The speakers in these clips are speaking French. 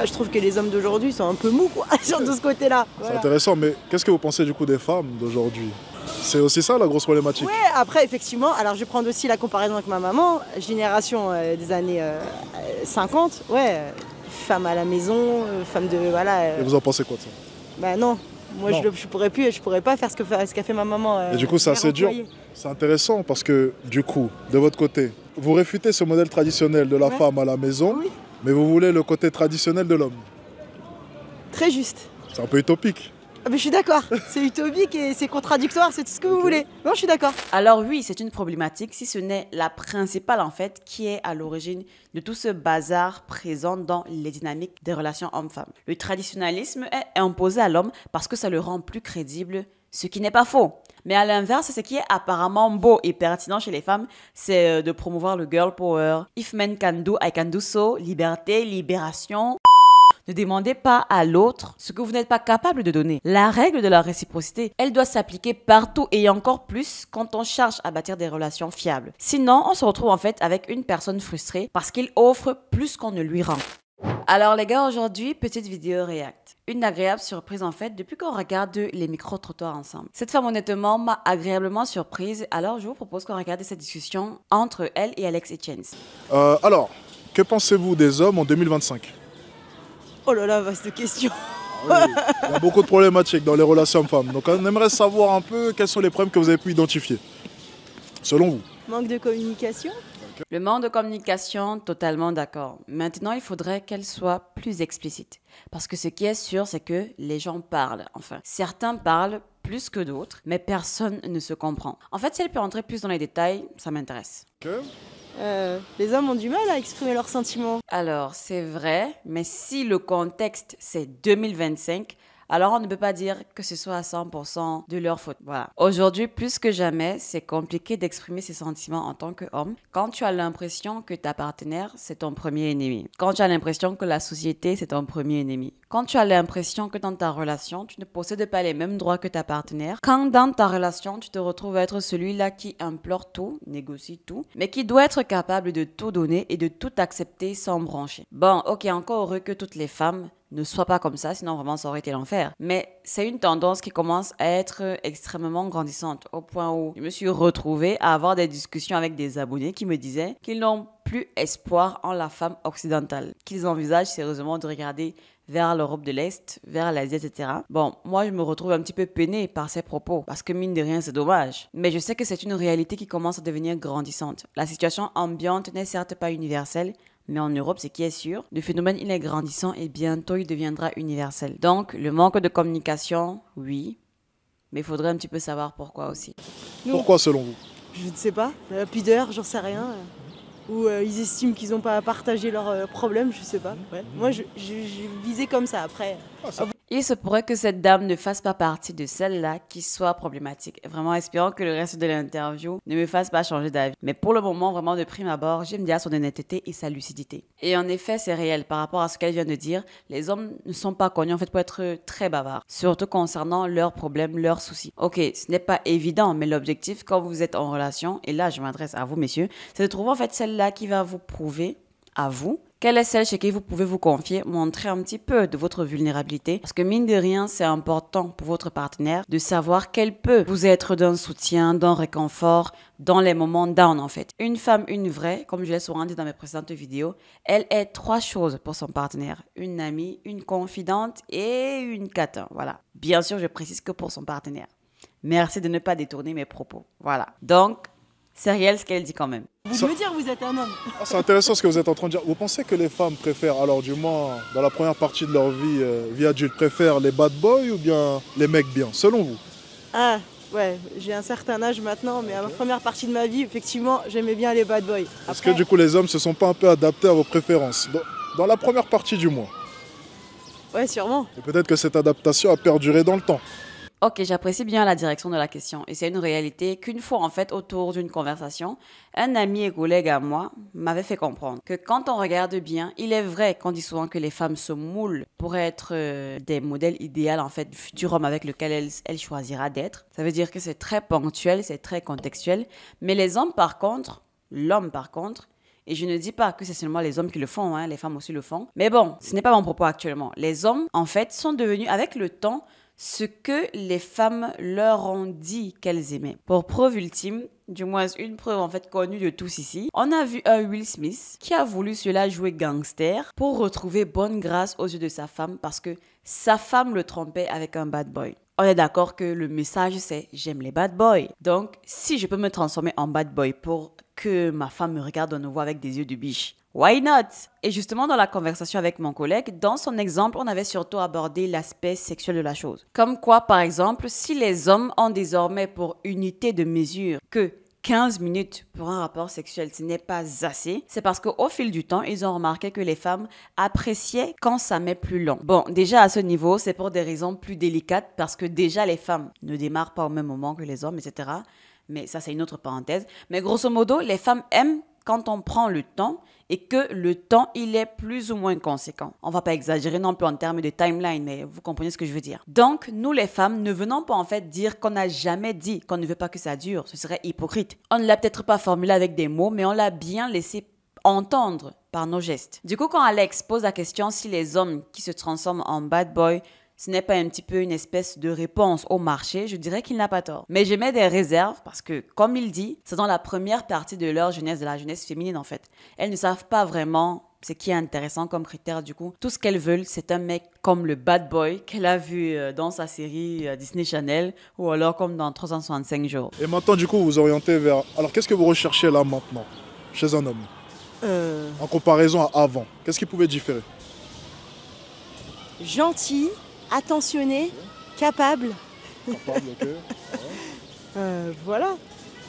je trouve que les hommes d'aujourd'hui sont un peu mous, quoi, sur de ce côté-là. C'est Voilà. intéressant, mais qu'est-ce que vous pensez du coup des femmes d'aujourd'hui? C'est aussi ça la grosse problématique. Ouais, après, effectivement, alors je vais prendre aussi la comparaison avec ma maman, génération des années 50, ouais, femme à la maison, femme de, voilà. Et vous en pensez quoi de ça? Bah non, moi Non. je pourrais pas faire ce qu'a fait ma maman. Et du coup, c'est mère assez dur. employée. C'est intéressant parce que, du coup, de votre côté, vous réfutez ce modèle traditionnel de la Ouais. femme à la maison, Oui, mais vous voulez le côté traditionnel de l'homme. très juste. C'est un peu utopique. Ah, mais je suis d'accord, c'est utopique et c'est contradictoire, c'est tout ce que vous voulez. Non, je suis d'accord. Alors oui, c'est une problématique, si ce n'est la principale en fait, qui est à l'origine de tout ce bazar présent dans les dynamiques des relations hommes-femmes. Le traditionnalisme est imposé à l'homme parce que ça le rend plus crédible, ce qui n'est pas faux. Mais à l'inverse, ce qui est apparemment beau et pertinent chez les femmes, c'est de promouvoir le girl power. If men can do, I can do so. Liberté, libération. Ne demandez pas à l'autre ce que vous n'êtes pas capable de donner. La règle de la réciprocité, elle doit s'appliquer partout et encore plus quand on cherche à bâtir des relations fiables. Sinon, on se retrouve en fait avec une personne frustrée parce qu'il offre plus qu'on ne lui rend. Alors les gars, aujourd'hui, petite vidéo react. Une agréable surprise en fait depuis qu'on regarde les micro-trottoirs ensemble. Cette femme honnêtement m'a agréablement surprise, alors je vous propose qu'on regarde cette discussion entre elle et Alex Hitchens. Alors, que pensez-vous des hommes en 2025? Oh là là, vaste question. Oui, il y a beaucoup de problématiques dans les relations hommes-femmes. Donc on aimerait savoir un peu quels sont les problèmes que vous avez pu identifier, selon vous. Manque de communication. Le manque de communication, totalement d'accord. Maintenant, il faudrait qu'elle soit plus explicite. Parce que ce qui est sûr, c'est que les gens parlent. Enfin, certains parlent plus que d'autres, mais personne ne se comprend. En fait, si elle peut entrer plus dans les détails, ça m'intéresse. Ok. Les hommes ont du mal à exprimer leurs sentiments. Alors, c'est vrai, mais si le contexte, c'est 2025, alors on ne peut pas dire que ce soit à 100% de leur faute. Voilà. Aujourd'hui, plus que jamais, c'est compliqué d'exprimer ses sentiments en tant qu'homme quand tu as l'impression que ta partenaire, c'est ton premier ennemi. Quand tu as l'impression que la société, c'est ton premier ennemi. Quand tu as l'impression que dans ta relation, tu ne possèdes pas les mêmes droits que ta partenaire. Quand dans ta relation, tu te retrouves à être celui-là qui implore tout, négocie tout, mais qui doit être capable de tout donner et de tout accepter sans broncher. Bon, ok, encore heureux que toutes les femmes ne soient pas comme ça, sinon vraiment ça aurait été l'enfer. Mais c'est une tendance qui commence à être extrêmement grandissante, au point où je me suis retrouvée à avoir des discussions avec des abonnés qui me disaient qu'ils n'ont plus espoir en la femme occidentale, qu'ils envisagent sérieusement de regarder vers l'Europe de l'Est, vers l'Asie, etc. Bon, moi je me retrouve un petit peu peinée par ces propos, parce que mine de rien c'est dommage. Mais je sais que c'est une réalité qui commence à devenir grandissante. La situation ambiante n'est certes pas universelle, mais en Europe, ce qui est sûr, le phénomène il est grandissant et bientôt il deviendra universel. Donc, le manque de communication, oui, mais il faudrait un petit peu savoir pourquoi aussi. Pourquoi selon vous? Je ne sais pas. La pudeur, j'en sais rien. Ou ils estiment qu'ils n'ont pas à partager leurs problèmes, je sais pas. Ouais. Moi, je visais comme ça après. Il se pourrait que cette dame ne fasse pas partie de celle-là qui soit problématique. Vraiment espérant que le reste de l'interview ne me fasse pas changer d'avis. Mais pour le moment, vraiment de prime abord, j'aime bien son honnêteté et sa lucidité. Et en effet, c'est réel. Par rapport à ce qu'elle vient de dire, les hommes ne sont pas connus en fait pour être très bavards. Surtout concernant leurs problèmes, leurs soucis. Ok, ce n'est pas évident, mais l'objectif quand vous êtes en relation, et là je m'adresse à vous messieurs, c'est de trouver en fait celle-là qui va vous prouver à vous quelle est celle chez qui vous pouvez vous confier, montrer un petit peu de votre vulnérabilité. Parce que mine de rien, c'est important pour votre partenaire de savoir qu'elle peut vous être d'un soutien, d'un réconfort dans les moments down en fait. Une femme, une vraie, comme je l'ai souvent dit dans mes précédentes vidéos, elle est 3 choses pour son partenaire. Une amie, une confidente et une catin. Voilà. Bien sûr, je précise que pour son partenaire. Merci de ne pas détourner mes propos. Voilà. Donc, c'est réel ce qu'elle dit quand même. Vous de me dire vous êtes un homme. C'est intéressant ce que vous êtes en train de dire. Vous pensez que les femmes préfèrent, alors du moins dans la première partie de leur vie, vie adulte, préfèrent les bad boys ou bien les mecs bien, selon vous? Ah, ouais, j'ai un certain âge maintenant, mais à la première partie de ma vie, effectivement, j'aimais bien les bad boys. Est-ce que du coup les hommes se sont pas un peu adaptés à vos préférences? Dans la première partie du mois. Ouais, sûrement. Et peut-être que cette adaptation a perduré dans le temps. Ok, j'apprécie bien la direction de la question et c'est une réalité qu'une fois en fait autour d'une conversation, un ami et collègue à moi m'avait fait comprendre que quand on regarde bien, il est vrai qu'on dit souvent que les femmes se moulent pour être des modèles idéaux en fait du futur homme avec lequel elle choisira d'être. Ça veut dire que c'est très ponctuel, c'est très contextuel, mais les hommes par contre, l'homme par contre, Et je ne dis pas que c'est seulement les hommes qui le font, hein, les femmes aussi le font. Mais bon, ce n'est pas mon propos actuellement. Les hommes, en fait, sont devenus, avec le temps, ce que les femmes leur ont dit qu'elles aimaient. Pour preuve ultime, du moins une preuve en fait connue de tous ici, on a vu un Will Smith qui a voulu cela jouer gangster pour retrouver bonne grâce aux yeux de sa femme parce que sa femme le trompait avec un bad boy. On est d'accord que le message c'est j'aime les bad boys. Donc si je peux me transformer en bad boy pour que ma femme me regarde de nouveau avec des yeux de biche, why not? Et justement, dans la conversation avec mon collègue, dans son exemple, on avait surtout abordé l'aspect sexuel de la chose. Comme quoi, par exemple, si les hommes ont désormais pour unité de mesure que 15 minutes pour un rapport sexuel, ce n'est pas assez, c'est parce qu'au fil du temps, ils ont remarqué que les femmes appréciaient quand ça met plus long. Bon, déjà à ce niveau, c'est pour des raisons plus délicates parce que déjà les femmes ne démarrent pas au même moment que les hommes, etc. Mais ça, c'est une autre parenthèse. Mais grosso modo, les femmes aiment quand on prend le temps et que le temps, il est plus ou moins conséquent. On va pas exagérer non plus en termes de timeline, mais vous comprenez ce que je veux dire. Donc, nous les femmes, ne venons pas en fait dire qu'on n'a jamais dit qu'on ne veut pas que ça dure. Ce serait hypocrite. On ne l'a peut-être pas formulé avec des mots, mais on l'a bien laissé entendre par nos gestes. Du coup, quand Alex pose la question si les hommes qui se transforment en bad boy, ce n'est pas un petit peu une espèce de réponse au marché, je dirais qu'il n'a pas tort. Mais je mets des réserves parce que, comme il dit, c'est dans la première partie de leur jeunesse, de la jeunesse féminine en fait. Elles ne savent pas vraiment ce qui est intéressant comme critère du coup. Tout ce qu'elles veulent, c'est un mec comme le bad boy qu'elle a vu dans sa série Disney Channel ou alors comme dans 365 jours. Et maintenant, du coup, vous vous orientez vers... Alors, qu'est-ce que vous recherchez là maintenant, chez un homme en comparaison à avant? Qu'est-ce qui pouvait différer? Gentil, attentionné, capable. Capable, ok. Voilà.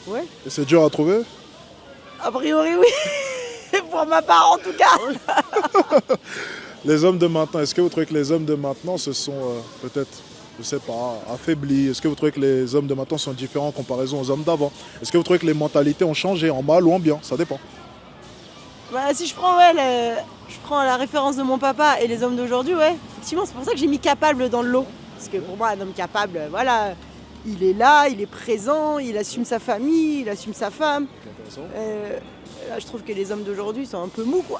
Ouais. Et c'est dur à trouver? A priori, oui. Pour ma part, en tout cas. Les hommes de maintenant, est-ce que vous trouvez que les hommes de maintenant se sont peut-être, je sais pas, affaiblis? Est-ce que vous trouvez que les hommes de maintenant sont différents en comparaison aux hommes d'avant? Est-ce que vous trouvez que les mentalités ont changé, en mal ou en bien? Ça dépend. Bah, si je prends, je prends la référence de mon papa et les hommes d'aujourd'hui, ouais. Effectivement, c'est pour ça que j'ai mis capable dans le lot. Parce que pour moi, un homme capable, voilà, il est là, il est présent, il assume sa famille, il assume sa femme. Là, je trouve que les hommes d'aujourd'hui sont un peu mous, quoi.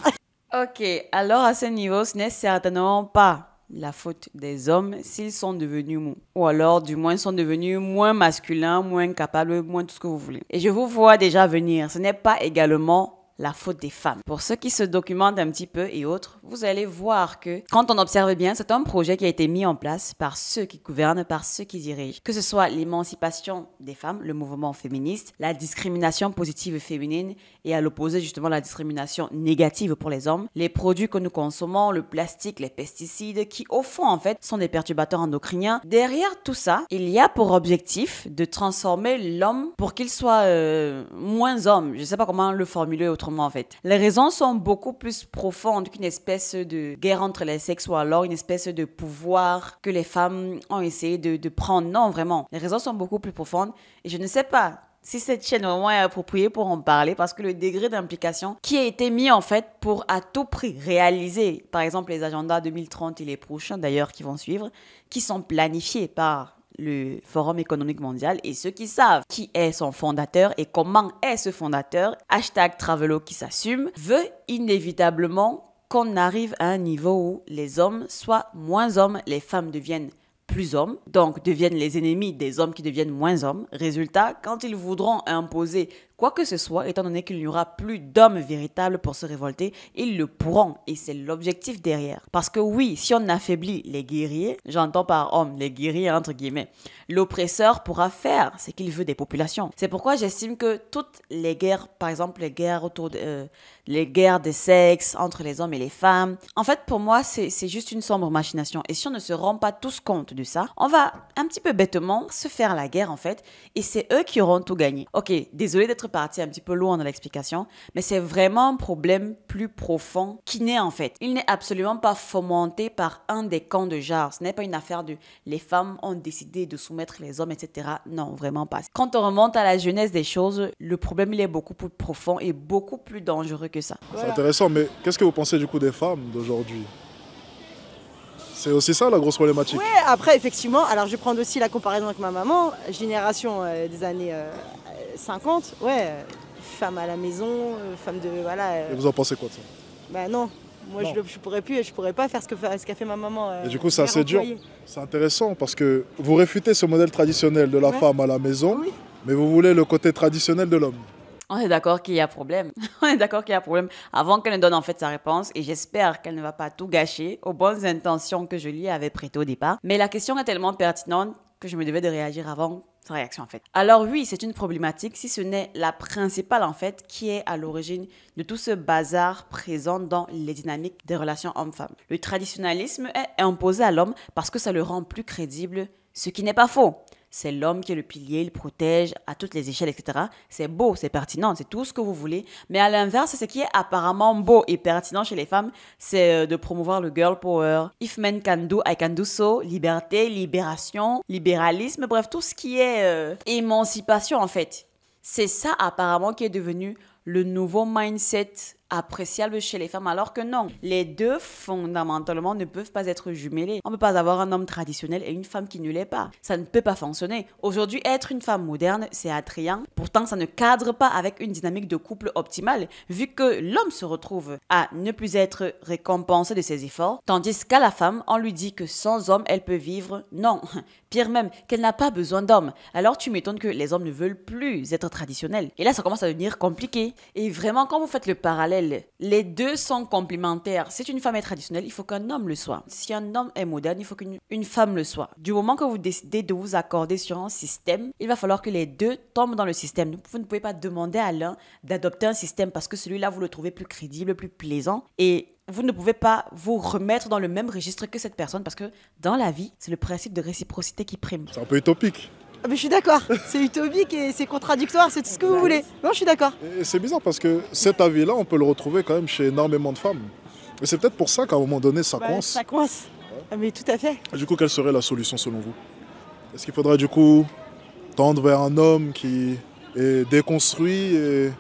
Ok, alors à ce niveau, ce n'est certainement pas la faute des hommes s'ils sont devenus mous. Ou alors, du moins, sont devenus moins masculins, moins capables, moins tout ce que vous voulez. Et je vous vois déjà venir. Ce n'est pas également la faute des femmes. Pour ceux qui se documentent un petit peu et autres, vous allez voir que quand on observe bien, c'est un projet qui a été mis en place par ceux qui gouvernent, par ceux qui dirigent. Que ce soit l'émancipation des femmes, le mouvement féministe, la discrimination positive féminine et à l'opposé justement la discrimination négative pour les hommes, les produits que nous consommons, le plastique, les pesticides qui au fond en fait sont des perturbateurs endocriniens. Derrière tout ça, il y a pour objectif de transformer l'homme pour qu'il soit moins homme. Je ne sais pas comment le formuler autrement en fait. Les raisons sont beaucoup plus profondes qu'une espèce de guerre entre les sexes ou alors une espèce de pouvoir que les femmes ont essayé de prendre. Non, vraiment. Les raisons sont beaucoup plus profondes et je ne sais pas si cette chaîne vraiment est appropriée pour en parler parce que le degré d'implication qui a été mis en fait pour à tout prix réaliser, par exemple les agendas 2030 et les prochains d'ailleurs qui vont suivre, qui sont planifiés par le Forum économique mondial et ceux qui savent qui est son fondateur et comment est ce fondateur, #Travelo qui s'assume, veut inévitablement qu'on arrive à un niveau où les hommes soient moins hommes, les femmes deviennent plus hommes, donc deviennent les ennemis des hommes qui deviennent moins hommes. Résultat, quand ils voudront imposer quoi que ce soit, étant donné qu'il n'y aura plus d'hommes véritables pour se révolter, ils le pourront. Et c'est l'objectif derrière. Parce que oui, si on affaiblit les guerriers, j'entends par homme, les guerriers entre guillemets, l'oppresseur pourra faire ce qu'il veut des populations. C'est pourquoi j'estime que toutes les guerres, par exemple les guerres les guerres de sexe entre les hommes et les femmes, en fait pour moi c'est juste une sombre machination. Et si on ne se rend pas tous compte de ça, on va un petit peu bêtement se faire la guerre en fait. Et c'est eux qui auront tout gagné. Ok, désolé d'être parti un petit peu loin dans l'explication, mais c'est vraiment un problème plus profond qui naît en fait. Il n'est absolument pas fomenté par un des camps de genre. Ce n'est pas une affaire de les femmes ont décidé de soumettre les hommes, etc. Non, vraiment pas. Quand on remonte à la jeunesse des choses, le problème il est beaucoup plus profond et beaucoup plus dangereux que ça. C'est intéressant, mais qu'est-ce que vous pensez du coup des femmes d'aujourd'hui? C'est aussi ça la grosse problématique. Ouais, après effectivement, alors je vais prendre aussi la comparaison avec ma maman, génération des années 50, ouais, femme à la maison, femme de... Voilà. Et vous en pensez quoi de ça? Bah non, moi Non. je pourrais pas faire ce qu'a fait ma maman. Et du coup, c'est mère assez dur. employée. C'est intéressant parce que vous réfutez ce modèle traditionnel de la Ouais. femme à la maison, Oui. mais vous voulez le côté traditionnel de l'homme. On est d'accord qu'il y a problème. On est d'accord qu'il y a problème. Avant qu'elle ne donne en fait sa réponse, et j'espère qu'elle ne va pas tout gâcher aux bonnes intentions que je lui avais prêtées au départ. Mais la question est tellement pertinente que je me devais de réagir avant sa réaction en fait. Alors oui, c'est une problématique, si ce n'est la principale en fait, qui est à l'origine de tout ce bazar présent dans les dynamiques des relations hommes-femmes. Le traditionnalisme est imposé à l'homme parce que ça le rend plus crédible, ce qui n'est pas faux. C'est l'homme qui est le pilier, il protège à toutes les échelles, etc. C'est beau, c'est pertinent, c'est tout ce que vous voulez. Mais à l'inverse, ce qui est apparemment beau et pertinent chez les femmes, c'est de promouvoir le girl power. If men can do, I can do so. Liberté, libération, libéralisme, bref, tout ce qui est émancipation en fait. C'est ça apparemment qui est devenu le nouveau mindset appréciable chez les femmes, alors que non. Les deux, fondamentalement, ne peuvent pas être jumelés. On ne peut pas avoir un homme traditionnel et une femme qui ne l'est pas. Ça ne peut pas fonctionner. Aujourd'hui, être une femme moderne, c'est attrayant. Pourtant, ça ne cadre pas avec une dynamique de couple optimale, vu que l'homme se retrouve à ne plus être récompensé de ses efforts, tandis qu'à la femme, on lui dit que sans homme, elle peut vivre. Non, pire même, qu'elle n'a pas besoin d'hommes. Alors tu m'étonnes que les hommes ne veulent plus être traditionnels. Et là, ça commence à devenir compliqué. Et vraiment, quand vous faites le parallèle, les deux sont complémentaires. Si une femme est traditionnelle, il faut qu'un homme le soit. Si un homme est moderne, il faut qu'une femme le soit. Du moment que vous décidez de vous accorder sur un système, il va falloir que les deux tombent dans le système. Vous ne pouvez pas demander à l'un d'adopter un système parce que celui-là, vous le trouvez plus crédible, plus plaisant. Et vous ne pouvez pas vous remettre dans le même registre que cette personne parce que dans la vie, c'est le principe de réciprocité qui prime. C'est un peu utopique. Ah, mais je suis d'accord, c'est utopique et c'est contradictoire, c'est tout ce que vous voulez. Non, je suis d'accord. Et c'est bizarre parce que cet avis-là, on peut le retrouver quand même chez énormément de femmes. Et c'est peut-être pour ça qu'à un moment donné, ça Bah, coince. ça coince. Ah, mais tout à fait. Du coup, quelle serait la solution selon vous? Est-ce qu'il faudrait du coup tendre vers un homme qui est déconstruit et...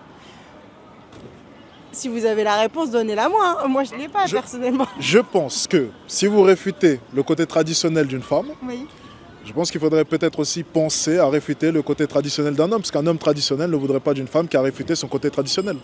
Si vous avez la réponse, donnez-la moi. Hein. Moi, je ne l'ai pas, Je- personnellement. Je pense que si vous réfutez le côté traditionnel d'une femme, Oui. je pense qu'il faudrait peut-être aussi penser à réfuter le côté traditionnel d'un homme, parce qu'un homme traditionnel ne voudrait pas d'une femme qui a réfuté son côté traditionnel.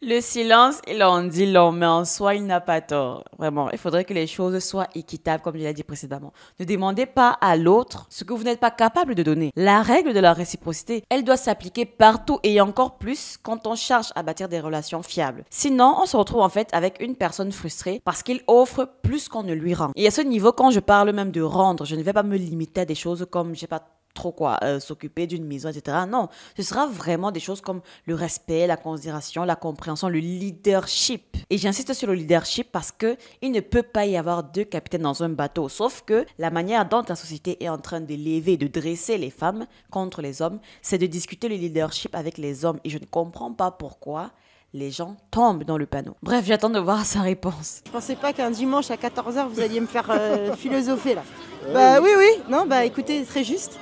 Le silence, il en dit long, mais en soi, il n'a pas tort. Vraiment, il faudrait que les choses soient équitables, comme je l'ai dit précédemment. Ne demandez pas à l'autre ce que vous n'êtes pas capable de donner. La règle de la réciprocité, elle doit s'appliquer partout et encore plus quand on cherche à bâtir des relations fiables. Sinon, on se retrouve en fait avec une personne frustrée parce qu'il offre plus qu'on ne lui rend. Et à ce niveau, quand je parle même de rendre, je ne vais pas me limiter à des choses comme, je sais pas, trop quoi, s'occuper d'une maison, etc. Non, ce sera vraiment des choses comme le respect, la considération, la compréhension, le leadership. Et j'insiste sur le leadership parce que il ne peut pas y avoir deux capitaines dans un bateau. Sauf que la manière dont la société est en train de lever, de dresser les femmes contre les hommes, c'est de discuter le leadership avec les hommes. Et je ne comprends pas pourquoi les gens tombent dans le panneau. Bref, j'attends de voir sa réponse. Je pensais pas qu'un dimanche à 14h, vous alliez me faire philosopher, là. Bah oui, oui. Non, bah écoutez, très juste.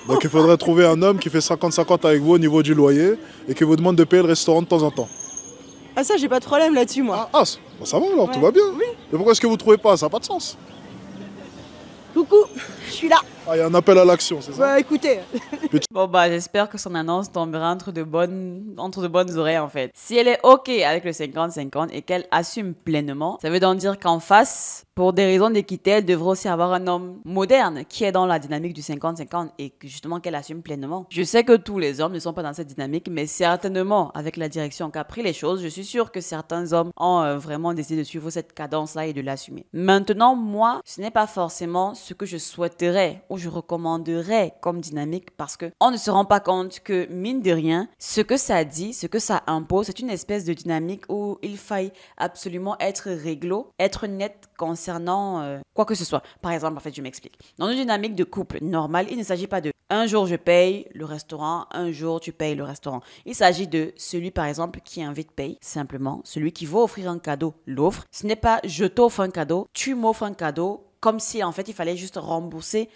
Donc il faudrait trouver un homme qui fait 50-50 avec vous au niveau du loyer et qui vous demande de payer le restaurant de temps en temps. Ah ça, j'ai pas de problème là-dessus, moi. Bon, ça va alors, tout Ouais. va bien. Mais pourquoi est-ce que vous ne trouvez pas? Ça n'a pas de sens. Coucou, je suis là. Ah, il y a un appel à l'action, c'est ça? Bah écoutez, Bon, bah, j'espère que son annonce tombera entre de bonnes oreilles, en fait. Si elle est OK avec le 50-50 et qu'elle assume pleinement, ça veut donc dire qu'en face, pour des raisons d'équité, elle devrait aussi avoir un homme moderne qui est dans la dynamique du 50-50 et que justement qu'elle assume pleinement. Je sais que tous les hommes ne sont pas dans cette dynamique, mais certainement, avec la direction qu'a pris les choses, je suis sûre que certains hommes ont vraiment décidé de suivre cette cadence-là et de l'assumer. Maintenant, moi, ce n'est pas forcément ce que je souhaiterais ou je recommanderais comme dynamique parce que on ne se rend pas compte que, mine de rien, ce que ça dit, ce que ça impose, c'est une espèce de dynamique où il faille absolument être réglo, être net concernant quoi que ce soit. Par exemple, en fait, je m'explique. Dans une dynamique de couple normale, il ne s'agit pas de un jour je paye le restaurant, un jour tu payes le restaurant. Il s'agit de celui, par exemple, qui invite paye, simplement. Celui qui veut offrir un cadeau l'offre. Ce n'est pas je t'offre un cadeau, tu m'offres un cadeau, comme si en fait il fallait juste rembourser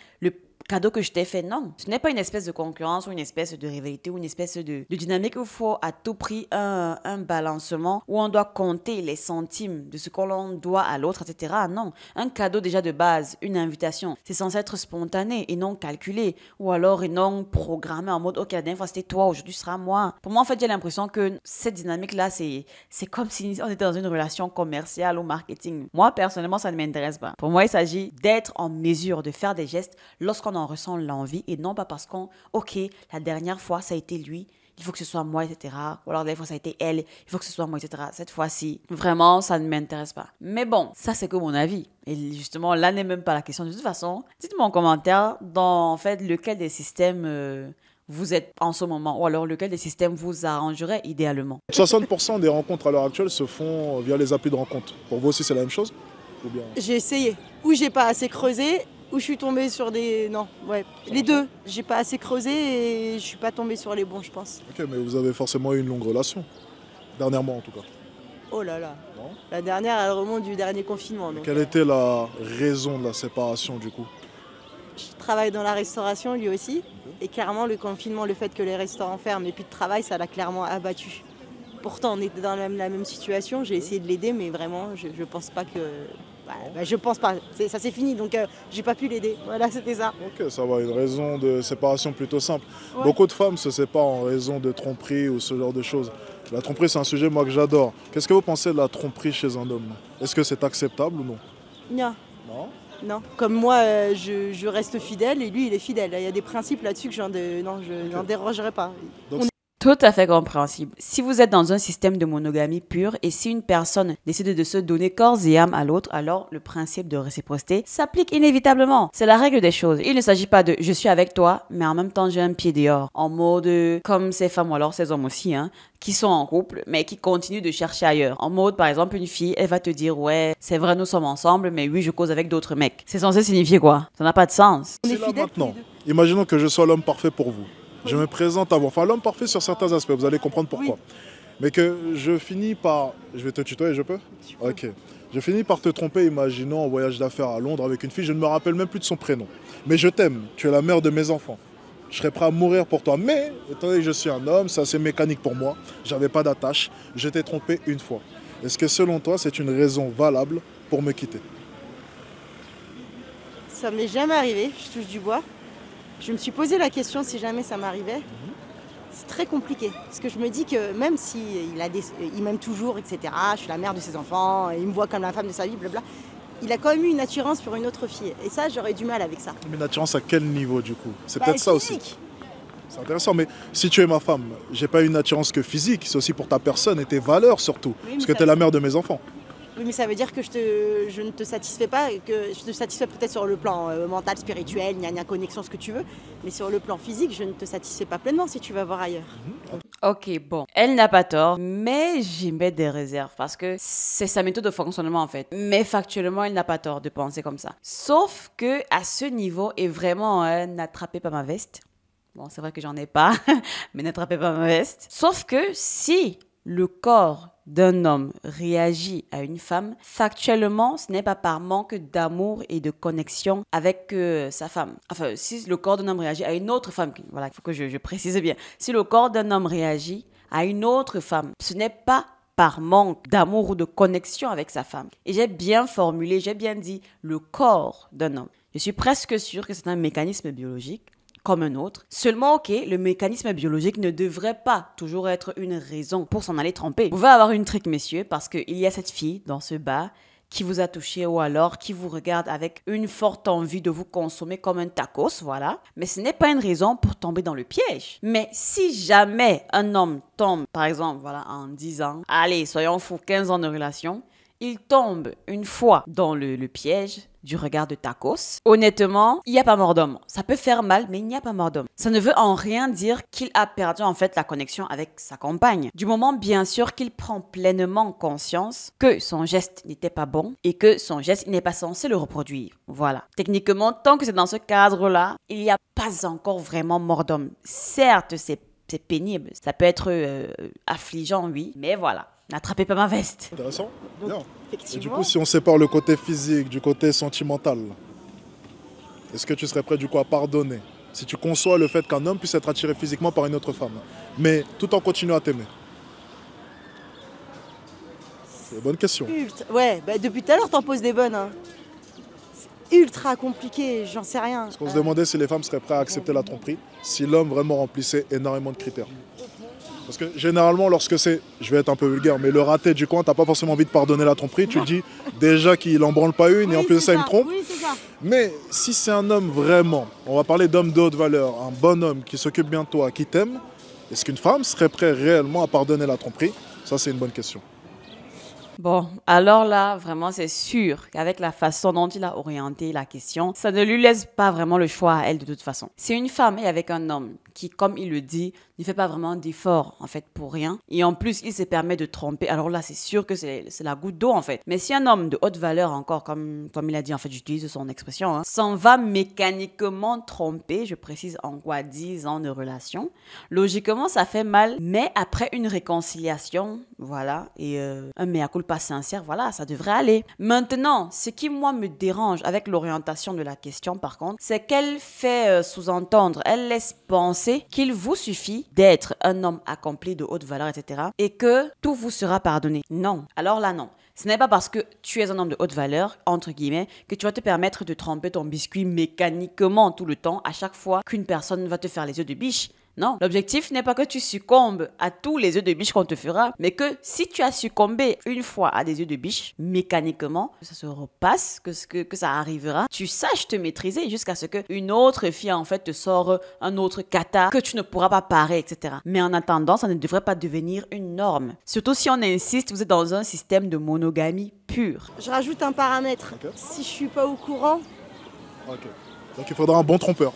cadeau que je t'ai fait. Non, ce n'est pas une espèce de concurrence ou une espèce de rivalité ou une espèce de dynamique où il faut à tout prix un balancement où on doit compter les centimes de ce qu'on doit à l'autre, etc. Non, un cadeau déjà de base, une invitation, c'est censé être spontané et non calculé ou alors et non programmé en mode ok, la dernière fois c'était toi, aujourd'hui ce sera moi. Pour moi, en fait, j'ai l'impression que cette dynamique-là, c'est comme si on était dans une relation commerciale ou marketing. Moi, personnellement, ça ne m'intéresse pas. Pour moi, il s'agit d'être en mesure de faire des gestes lorsqu'on en ressent l'envie et non pas parce ok, la dernière fois, ça a été lui, il faut que ce soit moi, etc. Ou alors, la dernière fois, ça a été elle, il faut que ce soit moi, etc. Cette fois-ci, vraiment, ça ne m'intéresse pas. Mais bon, ça, c'est que mon avis. Et justement, là n'est même pas la question. De toute façon, dites-moi en commentaire dans, en fait, lequel des systèmes vous êtes en ce moment, ou alors lequel des systèmes vous arrangerait idéalement. 60% des rencontres à l'heure actuelle se font via les applis de rencontre. Pour vous aussi, c'est la même chose ou bien... J'ai essayé. Ou j'ai pas assez creusé, ou je suis tombée sur des... Non, ouais. Les deux. J'ai pas assez creusé et je suis pas tombée sur les bons, je pense. Ok, mais vous avez forcément eu une longue relation. Dernièrement, en tout cas. Oh là là. Non. La dernière, elle remonte du dernier confinement. Donc, Quelle était la raison de la séparation, du coup? je travaille dans la restauration, lui aussi. Et clairement, le confinement, le fait que les restaurants ferment et plus de travail, ça l'a clairement abattu. Pourtant, on était dans la même situation. J'ai essayé de l'aider, mais vraiment, je pense pas que... je pense pas. Ça c'est fini, donc j'ai pas pu l'aider. Voilà, c'était ça. Ok, ça va, une raison de séparation plutôt simple. Ouais. Beaucoup de femmes se séparent en raison de tromperie ou ce genre de choses. La tromperie, c'est un sujet, moi, que j'adore. Qu'est-ce que vous pensez de la tromperie chez un homme? Est-ce que c'est acceptable ou non? Non. Non. Non. Comme moi, je reste fidèle et lui, il est fidèle. Il y a des principes là-dessus que je n'en dérogerai pas. Donc, Tout à fait compréhensible. Si vous êtes dans un système de monogamie pure et si une personne décide de se donner corps et âme à l'autre, alors le principe de réciprocité s'applique inévitablement. C'est la règle des choses. Il ne s'agit pas de je suis avec toi, mais en même temps j'ai un pied dehors. En mode comme ces femmes ou alors ces hommes aussi, qui sont en couple, mais qui continuent de chercher ailleurs. En mode, par exemple, une fille, elle va te dire ouais, c'est vrai, nous sommes ensemble, mais oui, je cause avec d'autres mecs. C'est censé signifier quoi? Ça n'a pas de sens. On est c'est là fidèles maintenant. tous les deux. Imaginons que je sois l'homme parfait pour vous. Je me présente à vous. Enfin, l'homme parfait sur certains aspects, vous allez comprendre pourquoi. Oui. Mais que je finis par... Je vais te tutoyer, je peux? Tu peux. Ok. Je finis par te tromper, imaginons, en voyage d'affaires à Londres avec une fille, je ne me rappelle même plus de son prénom. Mais je t'aime, tu es la mère de mes enfants. Je serais prêt à mourir pour toi. Mais, étant donné que je suis un homme, c'est assez mécanique pour moi, j'avais pas d'attache, je t'ai trompé une fois. Est-ce que selon toi, c'est une raison valable pour me quitter? Ça m'est jamais arrivé, je touche du bois. Je me suis posé la question si jamais ça m'arrivait. C'est très compliqué. Parce que je me dis que même s'il il m'aime toujours, etc., je suis la mère de ses enfants, il me voit comme la femme de sa vie, blabla, il a quand même eu une attirance pour une autre fille. Et ça, j'aurais du mal avec ça. Mais une attirance à quel niveau, du coup? C'est peut-être ça aussi. Physique. C'est intéressant, mais si tu es ma femme, j'ai pas une attirance que physique, c'est aussi pour ta personne et tes valeurs surtout. Oui, parce mais que ça- tu es la mère de mes enfants. Oui, mais ça veut dire que je ne te satisfais pas, et que je te satisfais peut-être sur le plan mental, spirituel, gna connexion, ce que tu veux, mais sur le plan physique, je ne te satisfais pas pleinement si tu vas voir ailleurs. Ok, bon, elle n'a pas tort, mais j'y mets des réserves parce que c'est sa méthode de fonctionnement en fait. Mais factuellement, elle n'a pas tort de penser comme ça. Sauf que à ce niveau, et vraiment, n'attrapez pas ma veste. Bon, c'est vrai que j'en ai pas, mais n'attrapez pas ma veste. Sauf que si le corps d'un homme réagit à une femme, factuellement, ce n'est pas par manque d'amour et de connexion avec sa femme. Enfin, si le corps d'un homme réagit à une autre femme, voilà, il faut que je précise bien. Si le corps d'un homme réagit à une autre femme, ce n'est pas par manque d'amour ou de connexion avec sa femme. Et j'ai bien formulé, j'ai bien dit le corps d'un homme. Je suis presque sûre que c'est un mécanisme biologique comme un autre. Seulement, ok, le mécanisme biologique ne devrait pas toujours être une raison pour s'en aller tromper. Vous pouvez avoir une trique, messieurs, parce qu'il y a cette fille dans ce bar qui vous a touché ou alors qui vous regarde avec une forte envie de vous consommer comme un tacos, voilà. Mais ce n'est pas une raison pour tomber dans le piège. Mais si jamais un homme tombe, par exemple, voilà, en 10 ans, allez, soyons fous, 15 ans de relation, il tombe une fois dans le piège du regard de tacos. Honnêtement, il n'y a pas mort d'homme. Ça peut faire mal, mais il n'y a pas mort d'homme. Ça ne veut en rien dire qu'il a perdu en fait la connexion avec sa compagne. Du moment, bien sûr, qu'il prend pleinement conscience que son geste n'était pas bon et que son geste il n'est pas censé le reproduire. Voilà. Techniquement, tant que c'est dans ce cadre-là, il n'y a pas encore vraiment mort d'homme. Certes, c'est pénible. Ça peut être affligeant, oui, mais voilà. N'attrapez pas ma veste. Intéressant. Donc, Bien. Et du effectivement, coup, si on sépare le côté physique du côté sentimental, est-ce que tu serais prêt du coup à pardonner si tu conçois le fait qu'un homme puisse être attiré physiquement par une autre femme, mais tout en continuant à t'aimer? C'est une bonne question. Ouais, bah depuis tout à l'heure, t'en poses des bonnes. Hein. C'est ultra compliqué, j'en sais rien. Parce qu'on se demandait si les femmes seraient prêtes à accepter la tromperie, si l'homme vraiment remplissait énormément de critères. Parce que généralement, lorsque c'est, je vais être un peu vulgaire, mais le raté du coin, t'as pas forcément envie de pardonner la tromperie. Tu te dis déjà qu'il en branle pas une et en plus de ça, il me trompe. Oui, c'est ça. Mais si c'est un homme vraiment, on va parler d'homme de haute valeur, un bon homme qui s'occupe bien de toi, qui t'aime, est-ce qu'une femme serait prête réellement à pardonner la tromperie? Ça, c'est une bonne question. Bon, alors là, vraiment, c'est sûr qu'avec la façon dont il a orienté la question, ça ne lui laisse pas vraiment le choix à elle de toute façon. C'est une femme et avec un homme qui, comme il le dit, ne fait pas vraiment d'efforts en fait pour rien. Et en plus, il se permet de tromper. Alors là, c'est sûr que c'est la goutte d'eau en fait. Mais si un homme de haute valeur encore, comme il a dit, en fait, j'utilise son expression, hein, s'en va mécaniquement tromper, je précise en quoi 10 ans de relation, logiquement, ça fait mal. Mais après une réconciliation, voilà, et un mea culpa sincère, voilà, ça devrait aller. Maintenant, ce qui, moi, me dérange avec l'orientation de la question, par contre, c'est qu'elle fait sous-entendre, elle laisse penser qu'il vous suffit d'être un homme accompli de haute valeur, etc. et que tout vous sera pardonné. Non. Alors là, non. Ce n'est pas parce que tu es un homme de haute valeur, entre guillemets, que tu vas te permettre de tremper ton biscuit mécaniquement tout le temps à chaque fois qu'une personne va te faire les yeux de biche. Non, l'objectif n'est pas que tu succombes à tous les œufs de biche qu'on te fera, mais que si tu as succombé une fois à des œufs de biche, mécaniquement, que ça se repasse, que ça arrivera, tu saches te maîtriser jusqu'à ce qu'une autre fille en fait te sort un autre kata que tu ne pourras pas parer, etc. Mais en attendant, ça ne devrait pas devenir une norme. Surtout si on insiste, vous êtes dans un système de monogamie pure. Je rajoute un paramètre. Ok. Si je suis pas au courant, Ok. Donc il faudra un bon trompeur.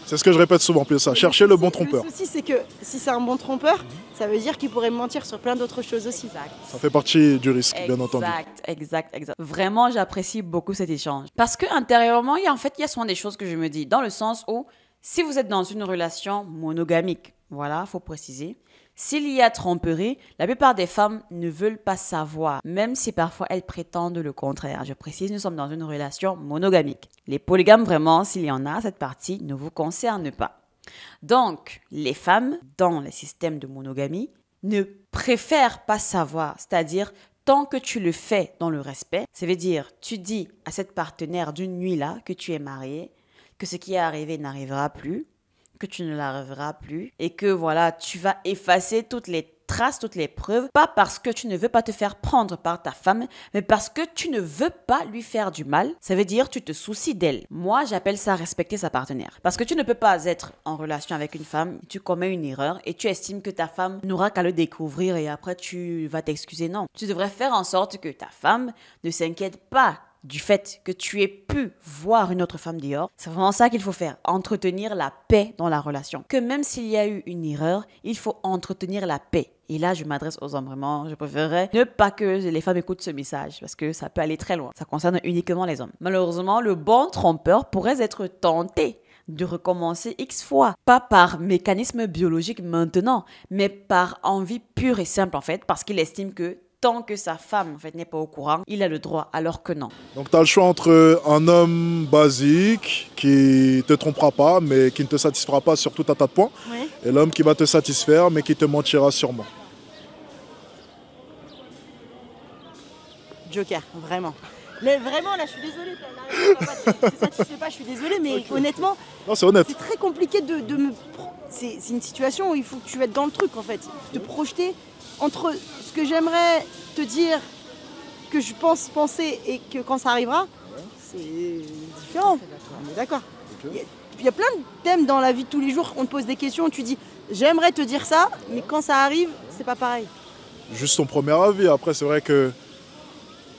C'est ce que je répète souvent, plus ça. Cherchez le bon trompeur. Le souci, c'est que si c'est un bon trompeur, ça veut dire qu'il pourrait me mentir sur plein d'autres choses aussi. Ça fait partie du risque, bien entendu. Exact. Vraiment, j'apprécie beaucoup cet échange. Parce que intérieurement, il y a souvent des choses que je me dis, dans le sens où, si vous êtes dans une relation monogamique, voilà, faut préciser, s'il y a tromperie, la plupart des femmes ne veulent pas savoir, même si parfois elles prétendent le contraire. Je précise, nous sommes dans une relation monogamique. Les polygames, vraiment, s'il y en a, cette partie ne vous concerne pas. Donc, les femmes, dans les systèmes de monogamie, ne préfèrent pas savoir, c'est-à-dire tant que tu le fais dans le respect, ça veut dire, tu dis à cette partenaire d'une nuit-là que tu es marié, que ce qui est arrivé n'arrivera plus, que tu ne la reverras plus et que voilà, tu vas effacer toutes les traces, toutes les preuves, pas parce que tu ne veux pas te faire prendre par ta femme, mais parce que tu ne veux pas lui faire du mal. Ça veut dire tu te soucies d'elle. Moi, j'appelle ça respecter sa partenaire. Parce que tu ne peux pas être en relation avec une femme, tu commets une erreur et tu estimes que ta femme n'aura qu'à le découvrir et après tu vas t'excuser. Non, tu devrais faire en sorte que ta femme ne s'inquiète pas du fait que tu aies pu voir une autre femme dehors. C'est vraiment ça qu'il faut faire, entretenir la paix dans la relation. Que même s'il y a eu une erreur, il faut entretenir la paix. Et là, je m'adresse aux hommes, vraiment, je préférerais ne pas que les femmes écoutent ce message, parce que ça peut aller très loin. Ça concerne uniquement les hommes. Malheureusement, le bon trompeur pourrait être tenté de recommencer X fois. Pas par mécanisme biologique maintenant, mais par envie pure et simple en fait, parce qu'il estime que tant que sa femme en fait, n'est pas au courant, il a le droit, alors que non. Donc tu as le choix entre un homme basique qui te trompera pas, mais qui ne te satisfera pas sur tout un tas de points, Ouais. et l'homme qui va te satisfaire, mais qui te mentira sûrement. Joker, vraiment. Vraiment, là, je suis désolée. Là, je ne satisfais pas, je suis désolée, mais Ok. honnêtement, Non, c'est honnête. c'est très compliqué de me... C'est une situation où il faut que tu être dans le truc, en fait. Te projeter entre ce que j'aimerais te dire, que je pense penser, et que quand ça arrivera, c'est différent. On est d'accord. Ok. Il y a plein de thèmes dans la vie de tous les jours, on te pose des questions, tu dis j'aimerais te dire ça, mais quand ça arrive, c'est pas pareil. Juste ton premier avis. Après, c'est vrai que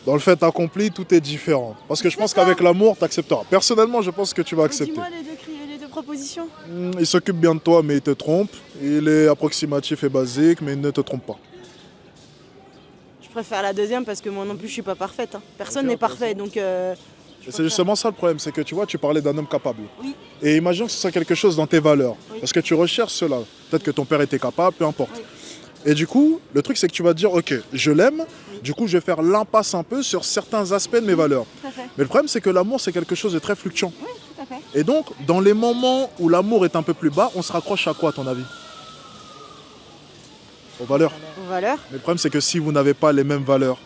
dans le fait accompli, tout est différent. Parce que je pense C'est ça. qu'avec l'amour, tu accepteras. Personnellement, je pense que tu vas accepter. Dis-moi les deux propositions. Il s'occupe bien de toi, mais il te trompe. Il est approximatif et basique, mais il ne te trompe pas. Je préfère la deuxième parce que moi non plus je suis pas parfaite. Hein. Personne Ok, n'est parfait, donc Et c'est justement ça le problème, c'est que tu vois, tu parlais d'un homme capable. Oui. Et imagine que ce soit quelque chose dans tes valeurs. Oui. Parce que tu recherches cela. Peut-être que ton père était capable, peu importe. Oui. Et du coup, le truc c'est que tu vas te dire, ok, je l'aime, du coup je vais faire l'impasse un peu sur certains aspects de mes valeurs. tout à fait. Mais le problème c'est que l'amour c'est quelque chose de très fluctuant. Oui, tout à Et donc, dans les moments où l'amour est un peu plus bas, on se raccroche à quoi, à ton avis? Aux valeurs. Aux valeurs. Mais le problème, c'est que si vous n'avez pas les mêmes valeurs,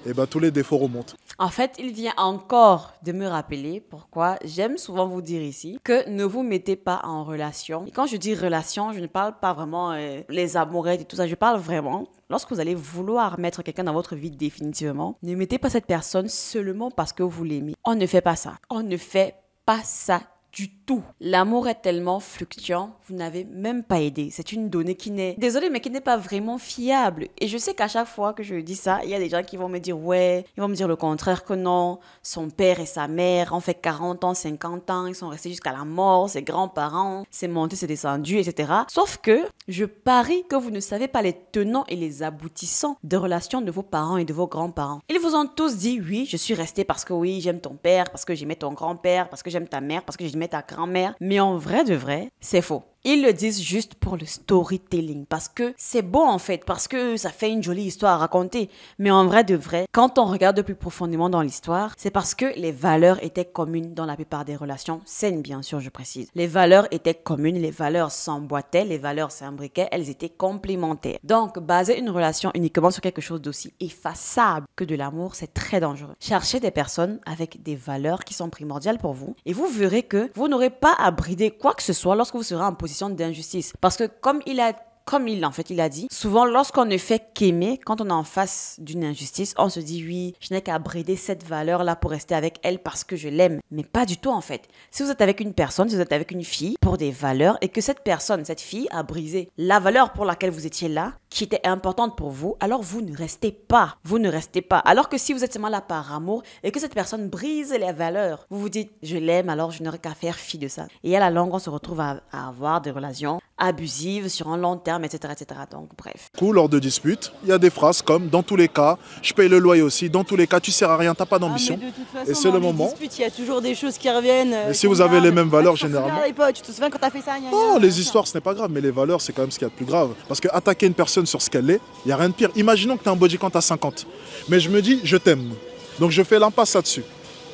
eh ben, tous les défauts remontent. En fait, il vient encore de me rappeler pourquoi j'aime souvent vous dire ici que ne vous mettez pas en relation. Et quand je dis relation, je ne parle pas vraiment les amourettes et tout ça. Je parle vraiment, lorsque vous allez vouloir mettre quelqu'un dans votre vie définitivement, ne mettez pas cette personne seulement parce que vous l'aimez. On ne fait pas ça. On ne fait pas ça du tout. L'amour est tellement fluctuant, vous n'avez même pas aidé. C'est une donnée qui n'est, désolé, mais qui n'est pas vraiment fiable. Et je sais qu'à chaque fois que je dis ça, il y a des gens qui vont me dire ouais, ils vont me dire le contraire, que non, son père et sa mère ont fait 40 ans, 50 ans, ils sont restés jusqu'à la mort, ses grands-parents, c'est monté, c'est descendu, etc. Sauf que je parie que vous ne savez pas les tenants et les aboutissants de relations de vos parents et de vos grands-parents. Ils vous ont tous dit oui, je suis resté parce que oui, j'aime ton père, parce que j'aimais ton grand-père, parce que j'aime ta mère, parce que j'aimais ta grand-mère. Mais en vrai de vrai, c'est faux. Ils le disent juste pour le storytelling, parce que c'est beau en fait, parce que ça fait une jolie histoire à raconter. Mais en vrai de vrai, quand on regarde plus profondément dans l'histoire, c'est parce que les valeurs étaient communes dans la plupart des relations saines, bien sûr, je précise. Les valeurs étaient communes, les valeurs s'emboîtaient, les valeurs s'imbriquaient, elles étaient complémentaires. Donc, baser une relation uniquement sur quelque chose d'aussi effaçable que de l'amour, c'est très dangereux. Cherchez des personnes avec des valeurs qui sont primordiales pour vous, et vous verrez que vous n'aurez pas à brider quoi que ce soit lorsque vous serez en position d'injustice. Parce que comme il a dit, souvent lorsqu'on ne fait qu'aimer, quand on est en face d'une injustice, on se dit oui, je n'ai qu'à brider cette valeur-là pour rester avec elle parce que je l'aime. Mais pas du tout en fait. Si vous êtes avec une personne, si vous êtes avec une fille pour des valeurs et que cette personne, cette fille a brisé la valeur pour laquelle vous étiez là, qui était importante pour vous, alors vous ne restez pas. Vous ne restez pas. Alors que si vous êtes seulement là par amour et que cette personne brise les valeurs, vous vous dites je l'aime, alors je n'aurai qu'à faire fi de ça. Et à la longue, on se retrouve à avoir des relations abusives sur un long terme, etc., etc. Donc, bref. Lors de disputes, il y a des phrases comme dans tous les cas, je paye le loyer aussi, dans tous les cas, tu sers à rien, t'as pas d'ambition. Mais de toute façon, et c'est dans le les moment. disputes, il y a toujours des choses qui reviennent. Et si vous avez les mêmes valeurs, généralement. Tu te souviens quand t'as fait ça? Non, les histoires, ce n'est pas grave, mais les valeurs, c'est quand même ce qu'il y a de plus grave. Parce que attaquer une personne sur ce qu'elle est, il n'y a rien de pire. Imaginons que tu as un body count à 50. Mais je me dis, je t'aime. Donc je fais l'impasse là-dessus.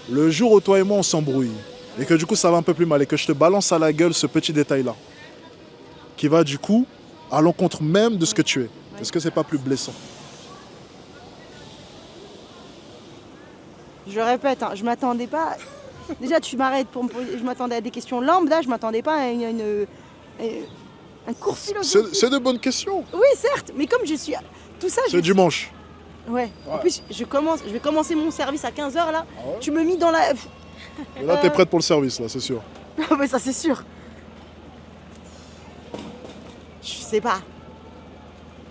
Le jour où toi et moi, on s'embrouille, et que du coup, ça va un peu plus mal, et que je te balance à la gueule ce petit détail-là, qui va du coup à l'encontre même de ce que tu es. Est-ce que c'est pas plus blessant? Je répète, hein, je m'attendais pas. Déjà, tu m'arrêtes pour me poser. Je m'attendais à des questions lambda, je m'attendais pas à un cours philosophique. C'est de bonnes questions. Oui, certes, mais comme je suis. Tout ça, C'est dimanche. Ouais. En plus, je vais commencer mon service à 15h là. Ah ouais. Tu me mis dans la. Et là, t'es prête pour le service, là, c'est sûr. Ah, mais ça, c'est sûr. Je sais pas.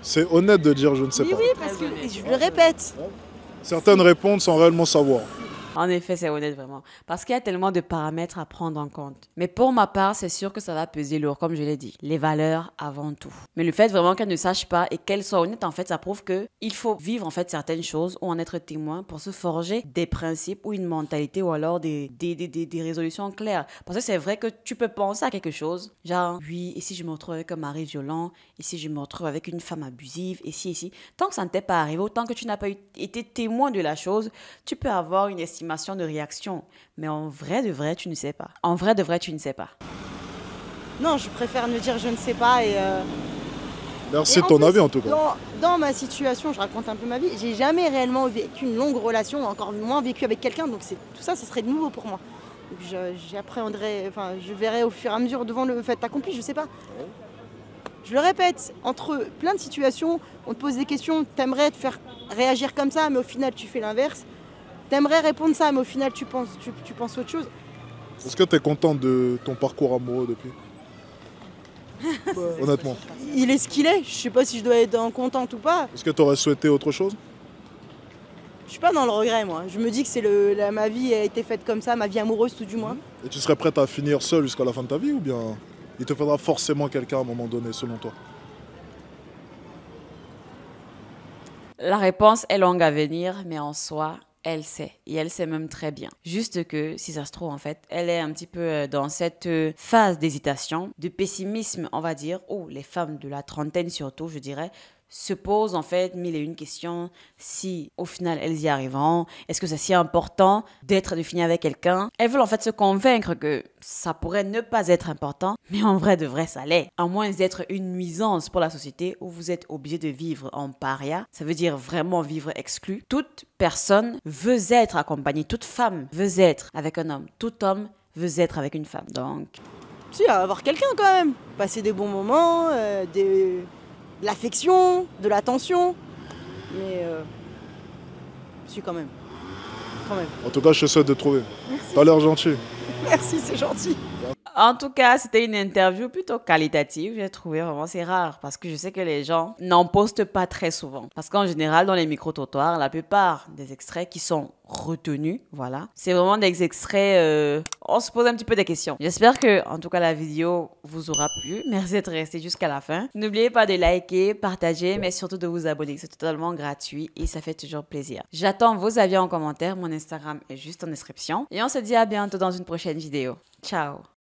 C'est honnête de dire je ne sais Oui, pas. oui, parce que je le répète. Certaines répondent sans réellement savoir. En effet, c'est honnête vraiment. Parce qu'il y a tellement de paramètres à prendre en compte. Mais pour ma part, c'est sûr que ça va peser lourd, comme je l'ai dit. Les valeurs avant tout. Mais le fait vraiment qu'elle ne sache pas et qu'elle soit honnête, en fait, ça prouve qu'il faut vivre en fait certaines choses ou en être témoin pour se forger des principes ou une mentalité ou alors des résolutions claires. Parce que c'est vrai que tu peux penser à quelque chose, genre, oui, et si je me retrouve avec un mari violent, et si je me retrouve avec une femme abusive, et si. Tant que ça ne t'est pas arrivé, autant que tu n'as pas été témoin de la chose, tu peux avoir une estimation de réaction. Mais en vrai de vrai, tu ne sais pas. En vrai de vrai, tu ne sais pas. Non, je préfère ne dire je ne sais pas et. C'est ton avis en tout cas. Dans ma situation, je raconte un peu ma vie, j'ai jamais réellement vécu une longue relation, encore moins vécu avec quelqu'un, donc tout ça, ce serait de nouveau pour moi. J'appréhenderai, enfin, je verrai au fur et à mesure devant le fait accompli, je sais pas. Je le répète, entre plein de situations, on te pose des questions, t'aimerais te faire réagir comme ça, mais au final tu fais l'inverse. T'aimerais répondre ça, mais au final tu penses autre chose. Est-ce que tu es content de ton parcours amoureux depuis? Honnêtement. Il est ce qu'il est, je sais pas si je dois être contente ou pas. Est-ce que tu aurais souhaité autre chose? Je suis pas dans le regret moi, je me dis que ma vie a été faite comme ça, ma vie amoureuse tout du moins. Et tu serais prête à finir seule jusqu'à la fin de ta vie ou bien il te faudra forcément quelqu'un à un moment donné selon toi? La réponse est longue à venir, mais en soi, elle sait. Et elle sait même très bien. Juste que, si ça se trouve, en fait, elle est un petit peu dans cette phase d'hésitation, de pessimisme, on va dire, où les femmes de la trentaine surtout, je dirais, se posent en fait mille et une questions si au final elles y arriveront. Est-ce que c'est si important de finir avec quelqu'un? Elles veulent en fait se convaincre que ça pourrait ne pas être important, mais en vrai de vrai ça l'est. À moins d'être une nuisance pour la société où vous êtes obligé de vivre en paria, ça veut dire vraiment vivre exclu. Toute personne veut être accompagnée, toute femme veut être avec un homme, tout homme veut être avec une femme. Donc, Si, avoir quelqu'un quand même. Passer des bons moments, de l'affection, de l'attention. Mais si, quand même. Quand même. En tout cas, je te souhaite de trouver. T'as l'air gentil. Merci, c'est gentil. en tout cas, c'était une interview plutôt qualitative. J'ai trouvé vraiment c'est rare parce que je sais que les gens n'en postent pas très souvent. Parce qu'en général, dans les micro-trottoirs, la plupart des extraits qui sont retenus, voilà, c'est vraiment des extraits. On se pose un petit peu des questions. J'espère que, en tout cas, la vidéo vous aura plu. Merci d'être resté jusqu'à la fin. N'oubliez pas de liker, partager, mais surtout de vous abonner. C'est totalement gratuit et ça fait toujours plaisir. J'attends vos avis en commentaire. Mon Instagram est juste en description. Et on se dit à bientôt dans une prochaine vidéo. Ciao!